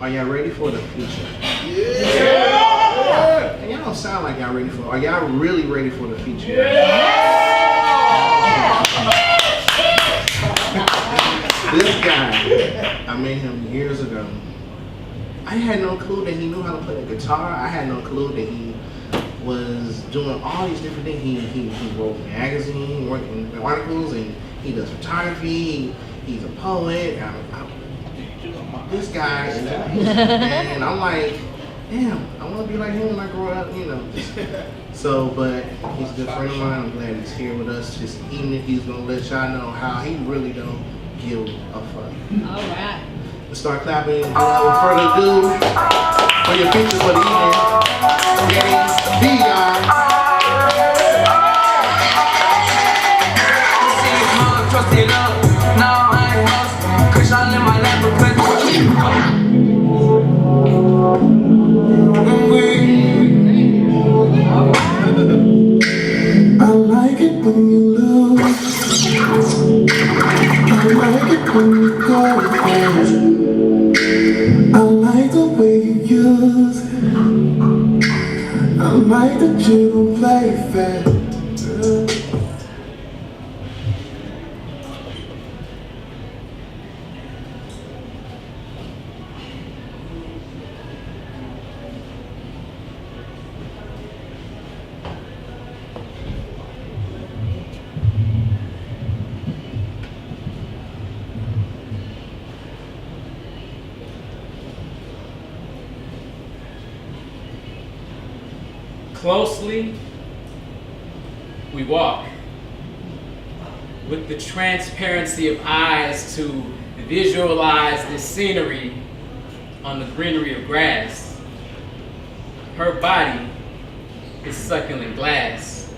Are y'all ready for the feature? Yeah! And y'all don't sound like y'all ready for it. Are y'all really ready for the feature? Yeah! This guy, I met him years ago. I had no clue that he knew how to play the guitar. I had no clue that he was doing all these different things. He wrote magazines, working in articles, and he does photography. He's a poet. This guy is amazing, and I'm like, damn, I want to be like him when I grow up, you know. So, but he's a good friend of mine. I'm glad he's here with us this evening. He's gonna let y'all know how he really don't give a fuck. All right. Let's start clapping. Without further ado, for your feature for the evening, Dannie B. I like it when you lose. I like it when you go fast. I like the way you use it. I like that you don't play fair. Closely, we walk with the transparency of eyes to visualize this scenery on the greenery of grass. Her body is succulent glass,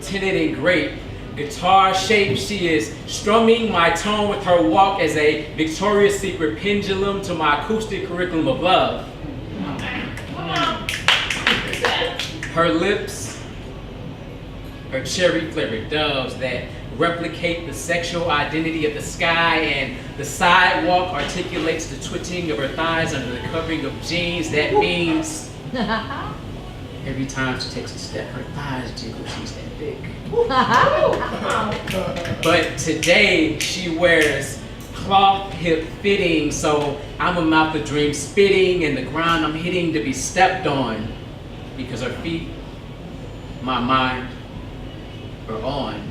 tinted in grape, guitar shaped. She is strumming my tone with her walk as a Victoria's Secret pendulum to my acoustic curriculum of love. Her lips are cherry-flavored doves that replicate the sexual identity of the sky, and the sidewalk articulates the twitching of her thighs under the covering of jeans. That means every time she takes a step, her thighs jiggle. She's that big. But today she wears cloth hip fitting, so I'm a mouth of dream spitting, and the ground I'm hitting to be stepped on. Because her feet, my mind, are on.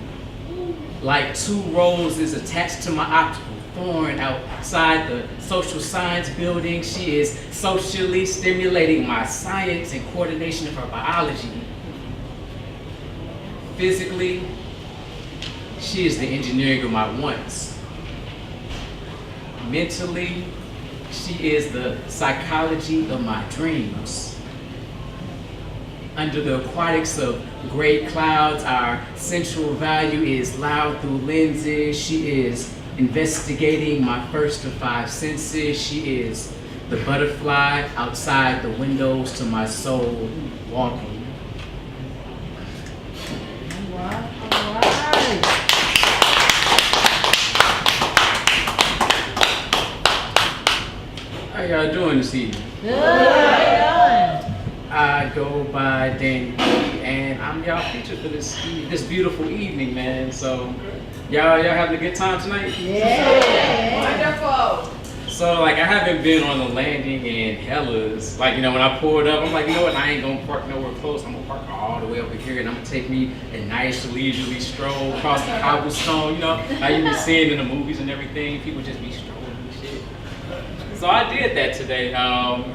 Like two roses attached to my optical thorn outside the social science building, she is socially stimulating my science and coordination of her biology. Physically, she is the engineering of my wants. Mentally, she is the psychology of my dreams. Under the aquatics of gray clouds, our central value is loud through lenses. She is investigating my first of five senses. She is the butterfly outside the windows to my soul walking. All right. How y'all doing this evening? Good. I go by Dannie B, and I'm y'all featured for this beautiful evening, man. So, y'all having a good time tonight? Yeah. Wonderful. So, like, I haven't been on the landing in Hellas. Like, you know, when I pulled up, I'm like, you know what? I ain't gonna park nowhere close. I'm gonna park all the way over here, and I'm gonna take me a nice leisurely stroll across the cobblestone. You know, how you be seeing in the movies and everything. People just be strolling and shit. So I did that today.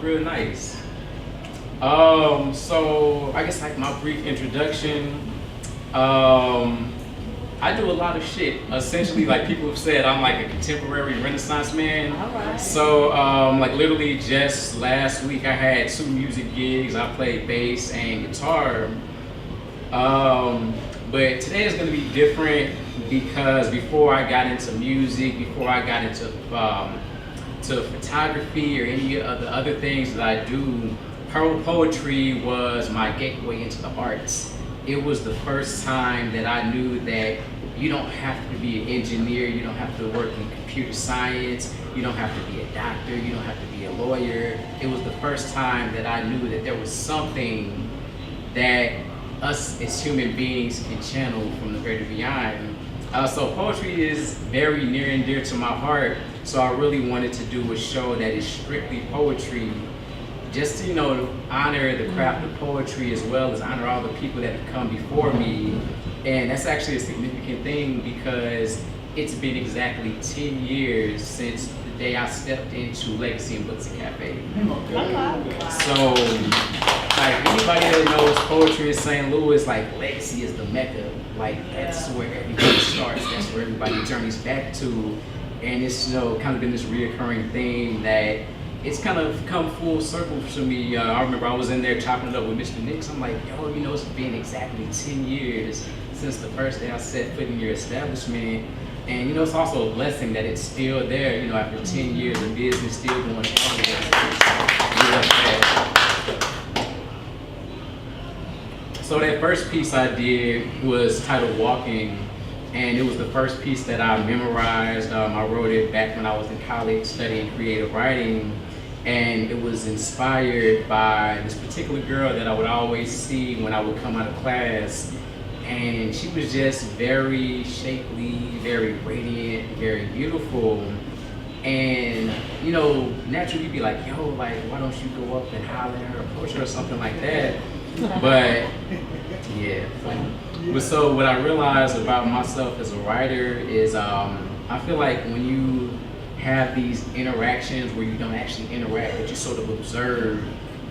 Real nice. So I guess like my brief introduction, I do a lot of shit. Essentially, like people have said, I'm like a contemporary Renaissance man. All right. So like literally just last week I had 2 music gigs. I played bass and guitar. But today is gonna be different because before I got into music, before I got into to photography or any of the other things that I do, poetry was my gateway into the arts. It was the first time that I knew that you don't have to be an engineer, you don't have to work in computer science, you don't have to be a doctor, you don't have to be a lawyer. It was the first time that I knew that there was something that us as human beings can channel from the greater beyond. So poetry is very near and dear to my heart, so I really wanted to do a show that is strictly poetry, just to, honor the craft of poetry as well as honor all the people that have come before me. And that's actually a significant thing because it's been exactly 10 years since the day I stepped into Legacy and Books and Cafe. So, like, anybody that knows poetry in St. Louis, like, Legacy is the mecca. Like, that's where everybody starts, that's where everybody journeys back to. And it's, kind of been this reoccurring theme that it's kind of come full circle for me. I remember I was in there chopping it up with Mr. Nix. I'm like, yo, it's been exactly 10 years since the first day I set foot in your establishment. And it's also a blessing that it's still there, after 10 years of business still going strong. So that first piece I did was titled Walking, and it was the first piece that I memorized. I wrote it back when I was in college studying creative writing, and it was inspired by this particular girl that I would always see when I would come out of class. And she was just very shapely, very radiant, very beautiful. And, naturally you'd be like, yo, like, why don't you go up and holler at her, approach her or something like that? But, yeah. But so what I realized about myself as a writer is I feel like when you have these interactions where you don't actually interact, but you sort of observe,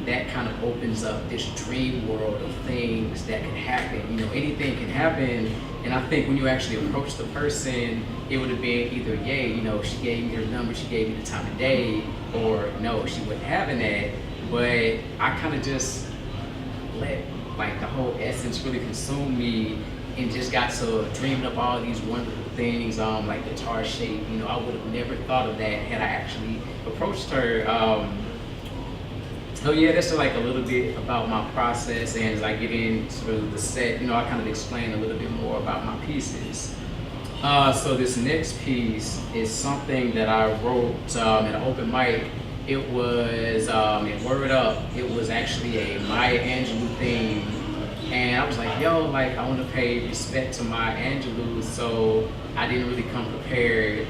that kind of opens up this dream world of things that can happen. Anything can happen. And I think when you actually approach the person, it would have been either, yay, she gave me her number, she gave me the time of day, or no, she wasn't having that. But I kind of just let like the whole essence really consume me and just got to dreaming up all these wonderful things, like guitar shape. I would have never thought of that had I actually approached her. So yeah, that's like a little bit about my process, and as I get into the set, I kind of explain a little bit more about my pieces. So this next piece is something that I wrote at an open mic. It was in Word Up. It was actually a Maya Angelou theme, and I was like, yo, like I want to pay respect to Maya Angelou, so I didn't really come prepared.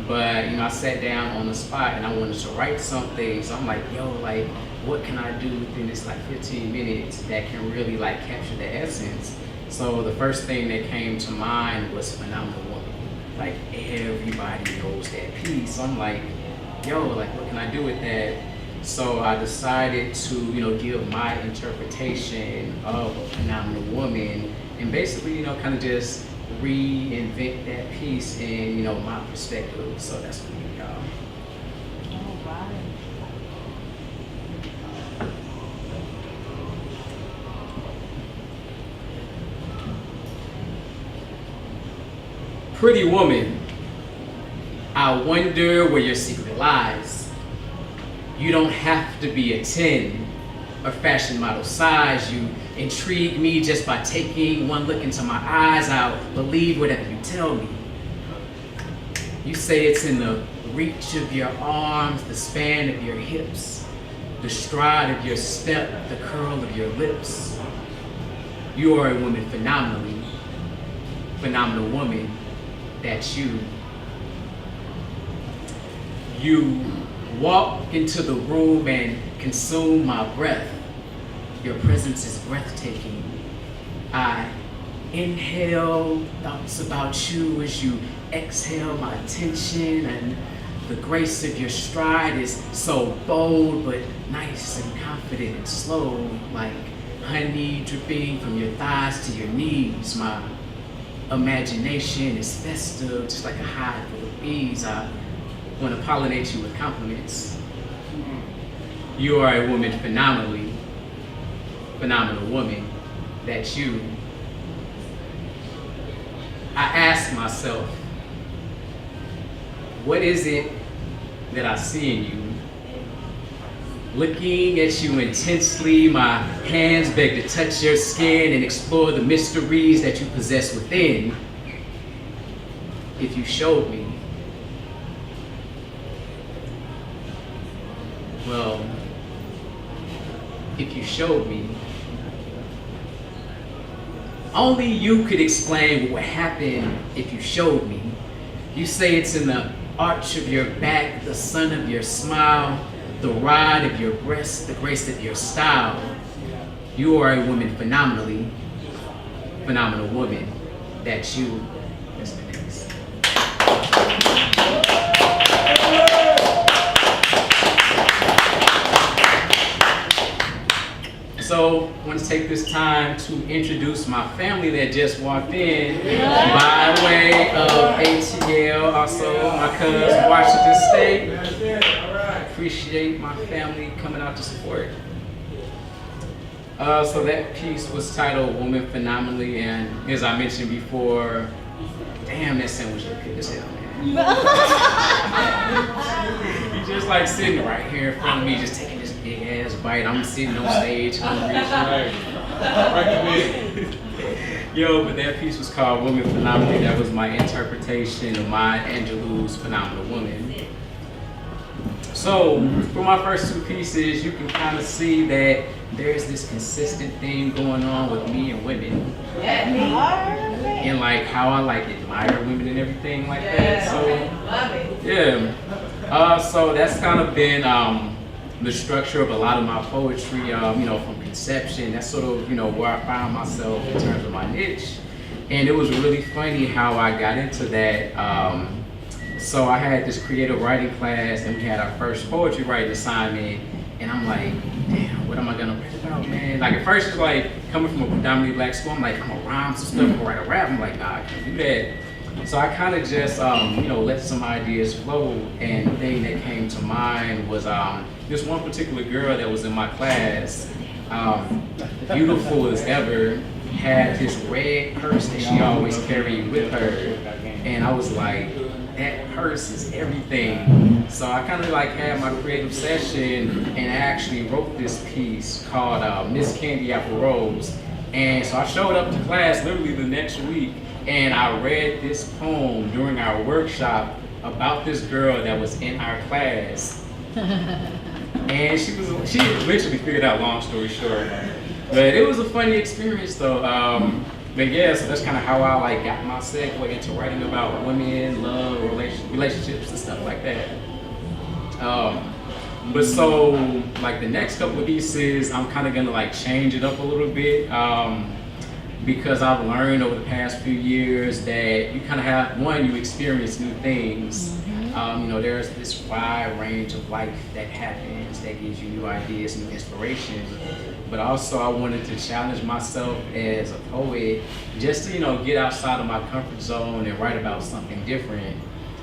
But I sat down on the spot and I wanted to write something, so I'm like, yo, like, what can I do within this like 15 minutes that can really like capture the essence? So the first thing that came to mind was Phenomenal Woman. Like everybody knows that piece. So I'm like, yo, like what can I do with that? So I decided to, give my interpretation of a phenomenal woman and basically, kind of just reinvent that piece in, my perspective. So that's what we got. All right. Pretty woman, I wonder where your secret lies. You don't have to be a 10 or fashion model size. You intrigue me just by taking one look into my eyes. I'll believe whatever you tell me. You say it's in the reach of your arms, the span of your hips, the stride of your step, the curl of your lips. You are a woman phenomenally, phenomenal woman. That's you. You walk into the room and consume my breath. Your presence is breathtaking. I inhale thoughts about you as you exhale my attention, and the grace of your stride is so bold but nice and confident and slow, like honey dripping from your thighs to your knees. My imagination is festive, just like a hive full of bees. I want to pollinate you with compliments. You are a woman phenomenally, phenomenal woman. That's you. I ask myself, what is it that I see in you? Looking at you intensely, my hands beg to touch your skin and explore the mysteries that you possess within. if you showed me. Well, if you showed me, only you could explain what would happen if you showed me. You say it's in the arch of your back, the sun of your smile, the ride of your breast, the grace of your style. You are a woman phenomenally, phenomenal woman. That's you. That's the next. So I want to take this time to introduce my family that just walked in by way of ATL, also my cousin, Washington State. Appreciate my family coming out to support. So that piece was titled Woman Phenomenally, and as I mentioned before, damn, that sandwich look good as hell, man. He's just like sitting right here in front of me, just taking this big ass bite. I'm sitting on stage, hungry. Yo, but that piece was called Woman Phenomenally. That was my interpretation of Maya Angelou's Phenomenal Woman. So, for my first two pieces, you can kind of see that there's this consistent thing going on with me and women. And like how I like admire women and everything like that. So, yeah. So that's kind of been the structure of a lot of my poetry, from conception. That's sort of, where I found myself in terms of my niche. And it was really funny how I got into that. So I had this creative writing class, and we had our first poetry writing assignment, and I'm like, damn, what am I gonna write about, man? Like at first it's like, coming from a predominantly black school, I'm like, I'm gonna rhyme some stuff, I'm gonna write a rap. I'm like, nah, I can't do that. So I kind of just, let some ideas flow, and the thing that came to mind was this one particular girl that was in my class, beautiful as ever, had this red purse that she always carried with her, and I was like, that purse is everything. So I kind of like had my creative session, and I actually wrote this piece called Miss Candy Apple Rose. And so I showed up to class literally the next week, and I read this poem during our workshop about this girl that was in our class. And she eventually figured out, long story short. But it was a funny experience though. But yeah, so that's kind of how I got my segue into writing about women, love, relationships and stuff like that. But so like the next couple of pieces, I'm kind of gonna change it up a little bit because I've learned over the past few years that you kind of have, you experience new things. There's this wide range of life that happens that gives you new ideas, new inspiration. But also I wanted to challenge myself as a poet just to, get outside of my comfort zone and write about something different.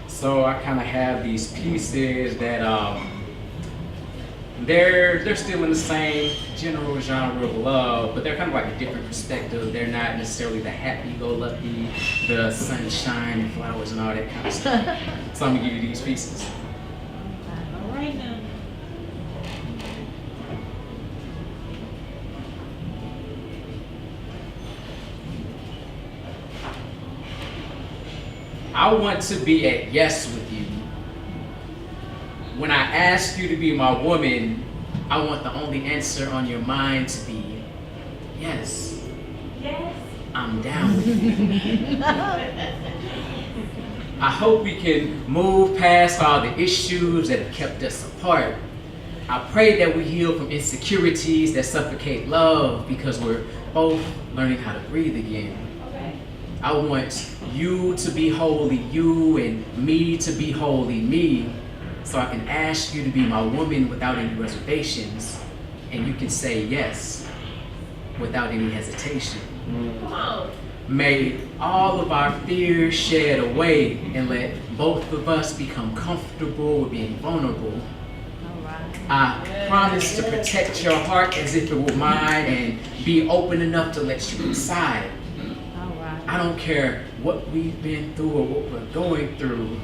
So I kind of have these pieces that they're still in the same general genre of love, but they're kind of like a different perspective. They're not necessarily the happy-go-lucky, the sunshine and flowers and all that kind of stuff. So I'm gonna give you these pieces. All right now. I want to be at yes with you. When I ask you to be my woman, I want the only answer on your mind to be yes. Yes. I'm down with you. I hope we can move past all the issues that have kept us apart. I pray that we heal from insecurities that suffocate love because we're both learning how to breathe again. I want you to be wholly you and me to be wholly me, so I can ask you to be my woman without any reservations, and you can say yes without any hesitation. Come on. May all of our fears shed away and let both of us become comfortable with being vulnerable. All right. I promise to protect your heart as if it were mine and be open enough to let you inside. I don't care what we've been through or what we're going through.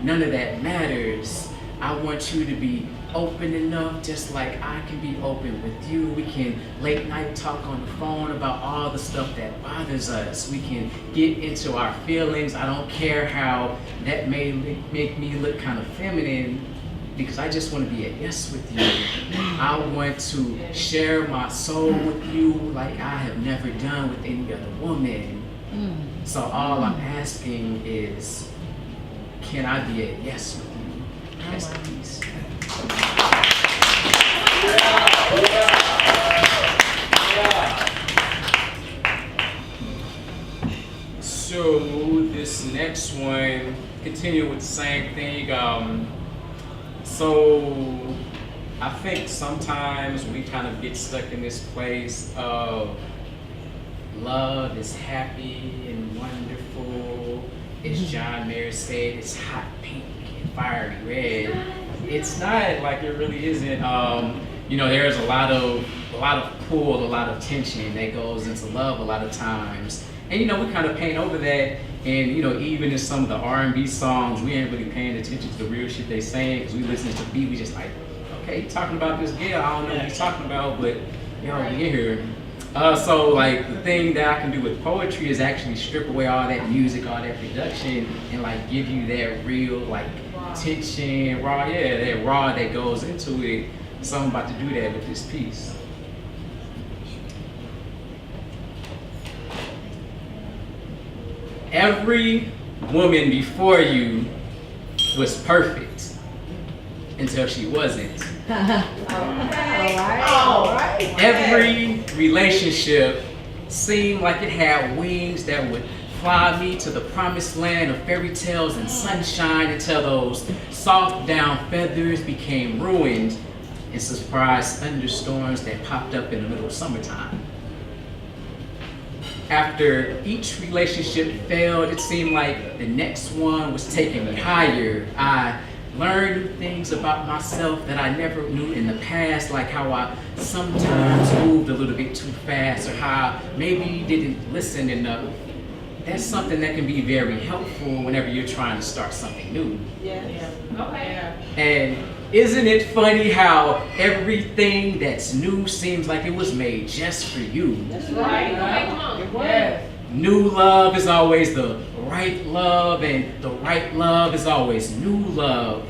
None of that matters. I want you to be open enough, just like I can be open with you. We can late night talk on the phone about all the stuff that bothers us. We can get into our feelings. I don't care how that may make me look kind of feminine, because I just want to be at yes with you. I want to share my soul with you like I have never done with any other woman. So all I'm asking is, can I be at yes with you? Yes, please. So this next one, continue with the same thing. So I think sometimes we kind of get stuck in this place of love is happy and wonderful. As John Mayer said, it's hot pink and fiery red. It's not, like, it really isn't. You know, there's a lot of pull, a lot of tension that goes into love a lot of times. And you know, we kind of paint over that. And you know, even in some of the R&B songs, we ain't really paying attention to the real shit they saying, because we listen to the beat, we just like, okay, he's talking about this girl, I don't know what he's talking about, but yo, we in here. So like, the thing that I can do with poetry is actually strip away all that music, all that production, and like give you that real like tension, raw, that raw that goes into it. So I'm about to do that with this piece. Every woman before you was perfect until she wasn't. Every relationship seemed like it had wings that would fly me to the promised land of fairy tales and sunshine, until those soft down feathers became ruined in surprise thunderstorms that popped up in the middle of summertime. After each relationship failed, it seemed like the next one was taking me higher. I learned new things about myself that I never knew in the past, like how I sometimes moved a little bit too fast, or how I maybe didn't listen enough. That's something that can be very helpful whenever you're trying to start something new. Yeah. Okay. And isn't it funny how everything that's new seems like it was made just for you? That's right. Come on. Yeah. New love is always the right love, and the right love is always new love.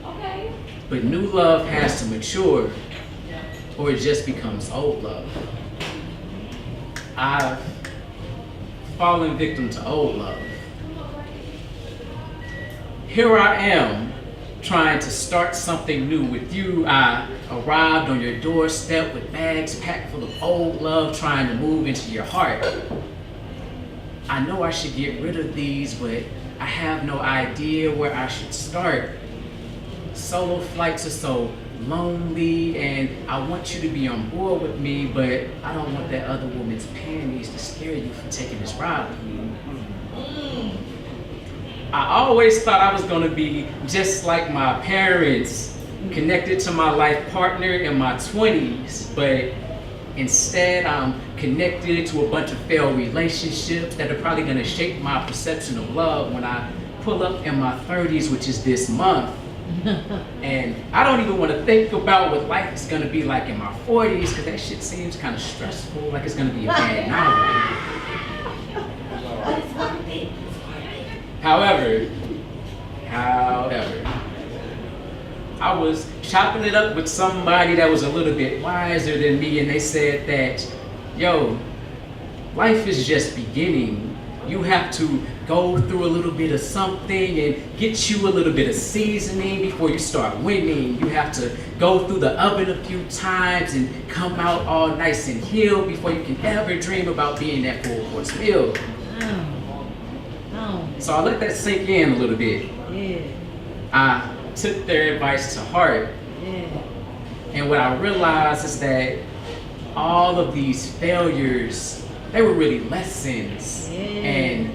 Okay. But new love has to mature, or it just becomes old love. I've fallen victim to old love. Here I am, trying to start something new with you. I arrived on your doorstep with bags packed full of old love, trying to move into your heart. I know I should get rid of these, but I have no idea where I should start. Solo flights are so lonely, and I want you to be on board with me, but I don't want that other woman's panties to scare you from taking this ride with me. I always thought I was gonna be just like my parents, connected to my life partner in my 20s, but instead I'm connected to a bunch of failed relationships that are probably gonna shape my perception of love when I pull up in my 30s, which is this month. And I don't even want to think about what life is gonna be like in my 40s, because that shit seems kind of stressful, like it's gonna be a bad novel. However, I was chopping it up with somebody that was a little bit wiser than me, and they said that, yo, life is just beginning. You have to go through a little bit of something and get you a little bit of seasoning before you start winning. You have to go through the oven a few times and come out all nice and healed before you can ever dream about being that full course meal. So I let that sink in a little bit. I took their advice to heart. And what I realized is that all of these failures, they were really lessons. And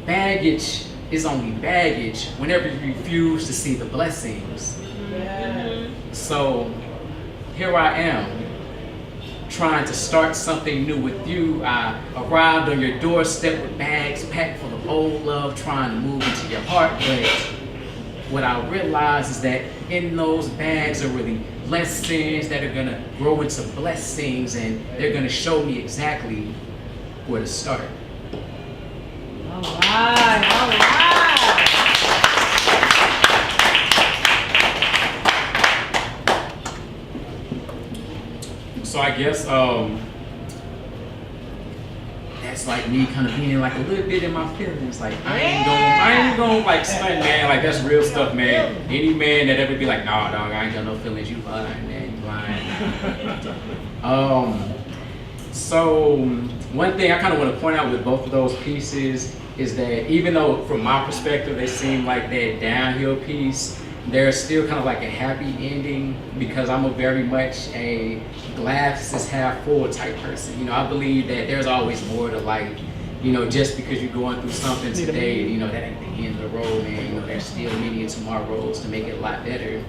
baggage is only baggage whenever you refuse to see the blessings. So here I am, trying to start something new with you. I arrived on your doorstep with bags packed full of old love, trying to move into your heart, but what I realized is that in those bags are really lessons that are gonna grow into blessings, and they're gonna show me exactly where to start. All right, all right. So I guess that's like me kind of being like a little bit in my feelings. Like I ain't gonna like stunt, man. Like that's real stuff, man. Any man that ever be like, nah, dog, I ain't got no feelings. You lying, man. You lying. So one thing I kind of want to point out with both of those pieces is that even though from my perspective they seem like that downhill piece, there's still kind of like a happy ending, because I'm a very much a glass is half full type person. You know, I believe that there's always more to life. You know, just because you're going through something today, you know, that ain't the end of the road, man. You know, there's still many tomorrows to make it a lot better.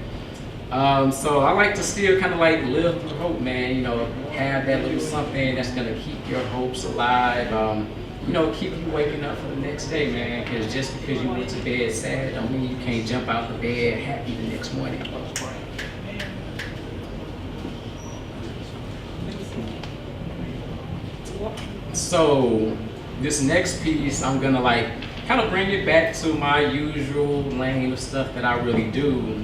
So I like to still kind of like live through hope, man. You know, have that little something that's gonna keep your hopes alive. You know, keep you waking up for the next day, man. Because just because you went to bed sad don't mean you can't jump out the bed happy the next morning. So this next piece, I'm gonna like kind of bring it back to my usual lane of stuff that I really do.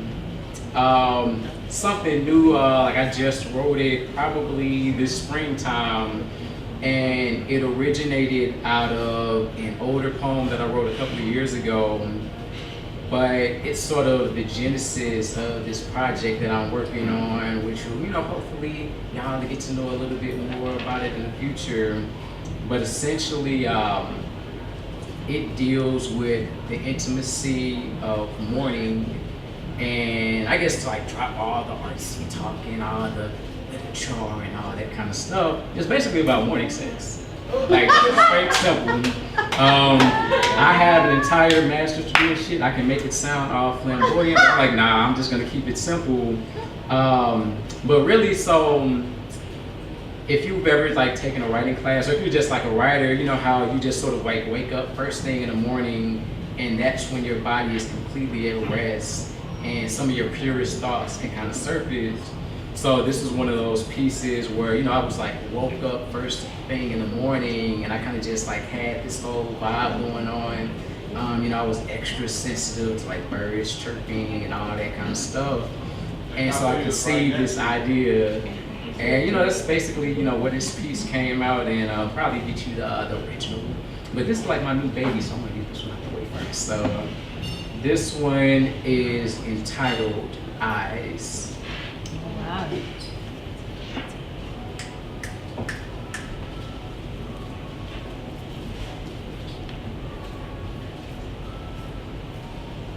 Something new, like I just wrote it probably this springtime, and it originated out of an older poem that I wrote a couple of years ago, but it's sort of the genesis of this project that I'm working on, which will, you know, hopefully y'all get to know a little bit more about it in the future. But essentially, it deals with the intimacy of mourning, and I guess to like drop all the artsy talking, all the literature and all that kind of stuff. It's basically about mourning sex. Like straight simple. I have an entire master's degree and shit. I can make it sound all flamboyant. I'm like, nah, I'm just gonna keep it simple. But really, so if you've ever like taken a writing class, or if you're just like a writer, you know how you just sort of like wake up first thing in the morning, and that's when your body is completely at rest, and some of your purest thoughts can kind of surface. So this is one of those pieces where, you know, I was like woke up first thing in the morning, and I kind of just like had this whole vibe going on. You know, I was extra sensitive to like birds chirping and all that kind of stuff. And so I conceived this idea, and you know, that's basically, you know, where this piece came out, and I'll probably get you the original. But this is like my new baby, so I'm gonna get this one out the way first. So this one is entitled Eyes.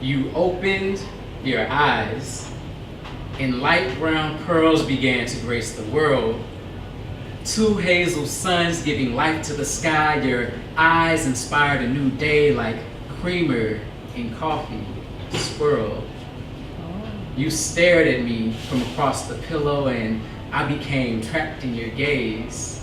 You opened your eyes, and light brown pearls began to grace the world. Two hazel suns giving light to the sky. Your eyes inspired a new day like creamer in coffee swirl. You stared at me from across the pillow, and I became trapped in your gaze.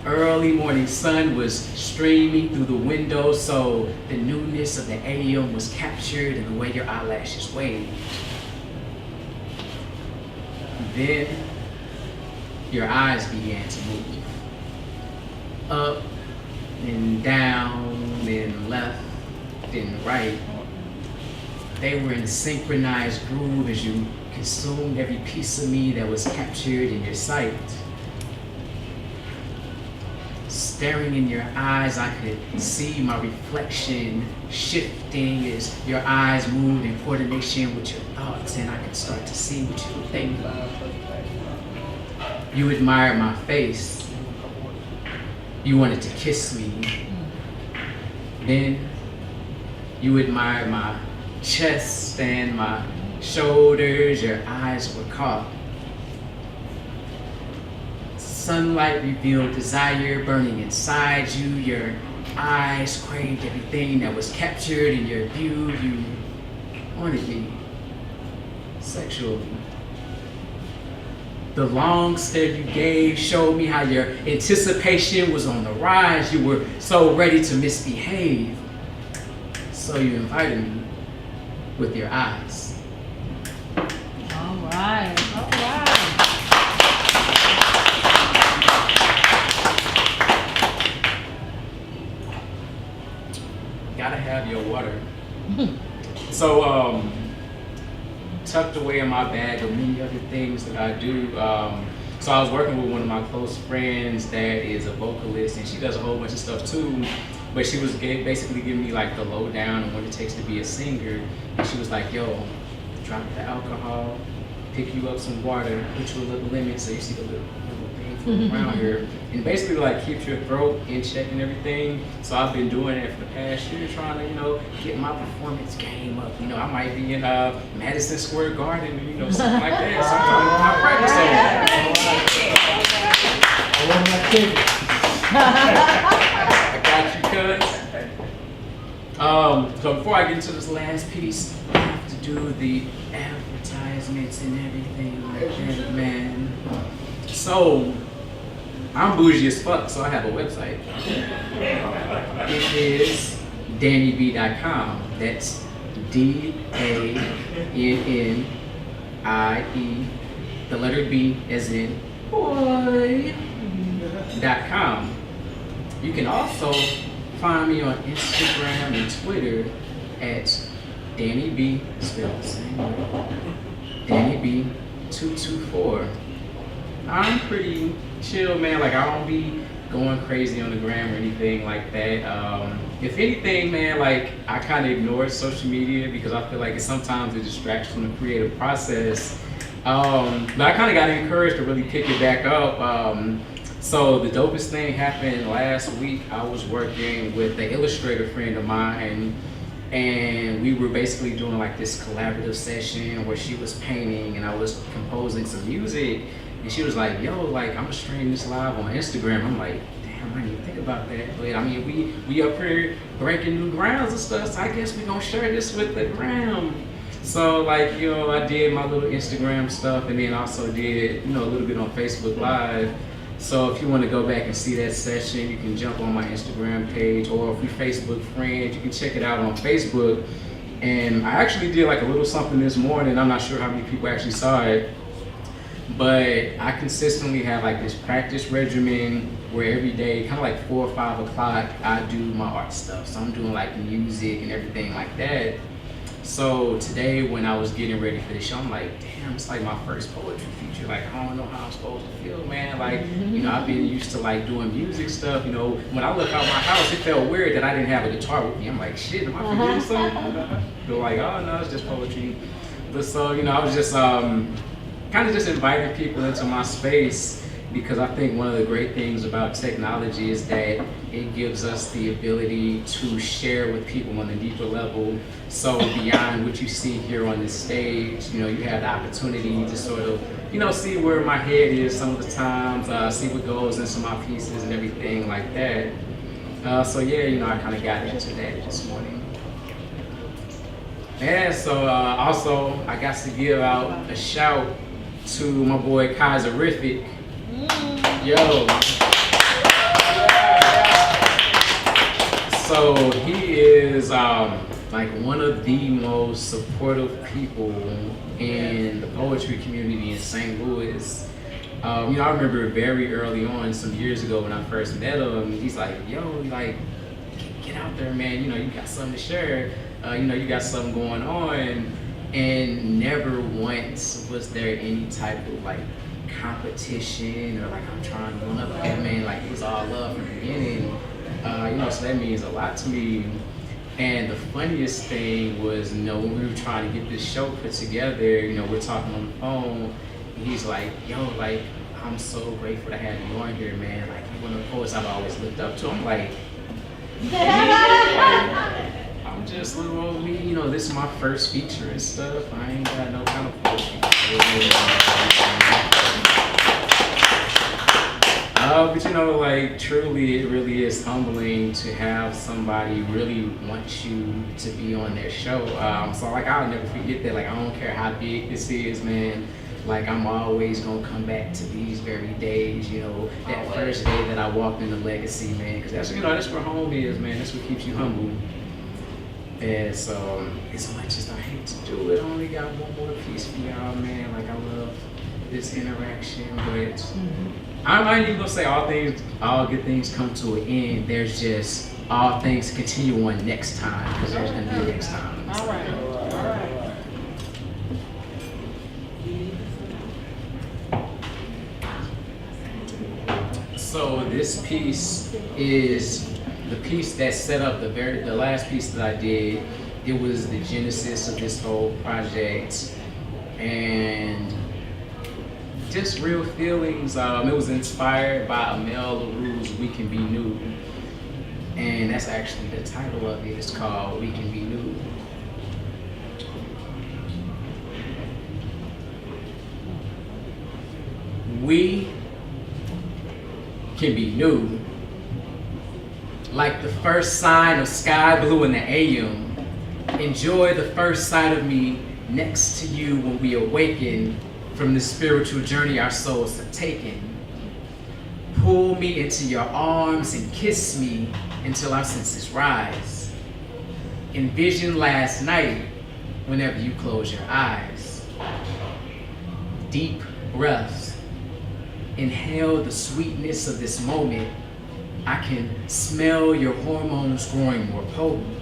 Early morning sun was streaming through the window, so the newness of the AM was captured in the way your eyelashes waved. Then your eyes began to move. Up and down and left and right. They were in synchronized groove as you consumed every piece of me that was captured in your sight. Staring in your eyes, I could see my reflection shifting as your eyes moved in coordination with your thoughts, and I could start to see what you were thinking. You admired my face. You wanted to kiss me. Then you admired my chest and my shoulders. Your eyes were caught. Sunlight revealed desire burning inside you. Your eyes craved everything that was captured in your view. You wanted me sexually. The long stare you gave showed me how your anticipation was on the rise. You were so ready to misbehave. So you invited me. with your eyes. All right. All right. Gotta have your water. So, tucked away in my bag of many other things that I do. So I was working with one of my close friends that is a vocalist, and she does a whole bunch of stuff too. But she was basically giving me like the lowdown on what it takes to be a singer. And she was like, "Yo, drop the alcohol, pick you up some water, put you a little lemon so you see the little thing from around here, and basically like keep your throat in check and everything." So I've been doing that for the past year, trying to get my performance game up. I might be in Madison Square Garden, something like that. So I'm trying to practice on. I want my ticket. I got you, cuz. So before I get into this last piece, I have to do the advertisements and everything like that, man. So, I'm bougie as fuck, so I have a website. It is DannieB.com. That's DANNIE, the letter B as in boy.com. You can also find me on Instagram and Twitter at Dannie B, spelled the same way, Dannie B224. I'm pretty chill, man. Like, I don't be going crazy on the gram or anything like that. If anything, man, like, I kind of ignore social media because I feel like it's sometimes a distraction from the creative process. But I kind of got encouraged to really pick it back up. So the dopest thing happened last week. I was working with an illustrator friend of mine, and we were basically doing like this collaborative session where she was painting and I was composing some music. And she was like, "Yo, like, I'm gonna stream this live on Instagram." I'm like, "Damn, I didn't even think about that." But I mean, we up here breaking new grounds and stuff, so I guess we gonna share this with the gram. So like, I did my little Instagram stuff, and then also did, a little bit on Facebook Live. So if you want to go back and see that session, you can jump on my Instagram page, or if you're Facebook friends, you can check it out on Facebook. And I actually did like a little something this morning. I'm not sure how many people actually saw it, but I consistently have like this practice regimen where every day, kind of like 4 or 5 o'clock, I do my art stuff. So I'm doing like music and everything like that. So today when I was getting ready for the show, I'm like, damn, it's like my first poetry feature. Like, I don't know how I'm supposed to feel, man. Like, I've been used to like doing music stuff. When I left out my house, it felt weird that I didn't have a guitar with me. I'm like, shit, am I forgetting something? They're like, oh no, it's just poetry. But so, I was just kind of just inviting people into my space, because I think one of the great things about technology is that it gives us the ability to share with people on a deeper level. So beyond what you see here on this stage, you have the opportunity to sort of, see where my head is some of the times, see what goes into my pieces and everything like that. So yeah, I kind of got into that this morning. And so also I got to give out a shout to my boy Kaiserific. Yo. So he is like one of the most supportive people in the poetry community in St. Louis. I remember very early on, some years ago when I first met him, he's like, "Yo, like, get out there, man. You got something to share. You got something going on." And never once was there any type of like competition or like I'm trying to one up that man. Like, it was all love from the beginning. So that means a lot to me. And the funniest thing was, when we were trying to get this show put together, we're talking on the phone, and he's like, "Yo, like, I'm so grateful to have you on here, man. Like, you're one of the poets I've always looked up to." I'm like, I'm just little old me, this is my first feature and stuff. I ain't got no kind of poetry. But like, truly, it really is humbling to have somebody really want you to be on their show. So like, I'll never forget that. Like, I don't care how big this is, man. Like, I'm always gonna come back to these very days, that first day that I walked into Legacy, man, because that's where home is, man. That's what keeps you humble. And so, as much as I hate to do it, I only got one more piece for y'all, man. Like, I love this interaction, but I'm not even gonna say all good things come to an end. There's just all things continue on next time, because there's gonna be a next time. All right. So this piece is the piece that set up the last piece that I did. It was the genesis of this whole project, and just real feelings. It was inspired by Amel LaRue's "We Can Be New," and that's actually the title of it. It's called "We Can Be New." We can be new, like the first sign of sky blue in the AM. Enjoy the first sight of me next to you when we awaken from the spiritual journey our souls have taken. Pull me into your arms and kiss me until our senses rise. Envision last night whenever you close your eyes. Deep breaths. Inhale the sweetness of this moment. I can smell your hormones growing more potent.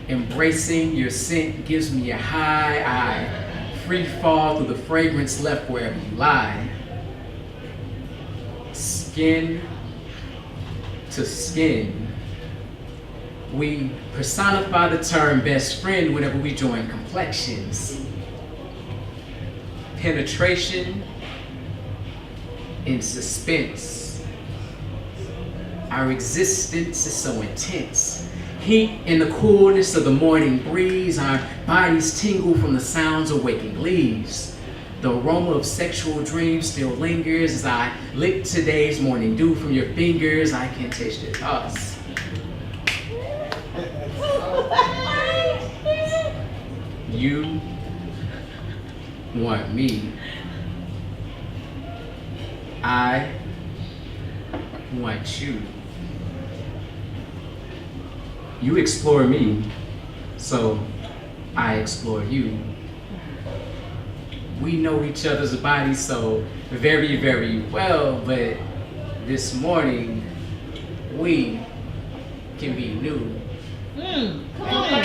Embracing your scent gives me a high. I free fall through the fragrance left wherever you lie. Skin to skin. We personify the term best friend whenever we join complexions. Penetration in suspense. Our existence is so intense. Heat in the coolness of the morning breeze. Our bodies tingle from the sounds of waking leaves. The aroma of sexual dreams still lingers as I lick today's morning dew from your fingers. I can taste your thoughts. You want me. I want you. You explore me, so I explore you. We know each other's bodies so very, very well, but this morning we can be new. Come on,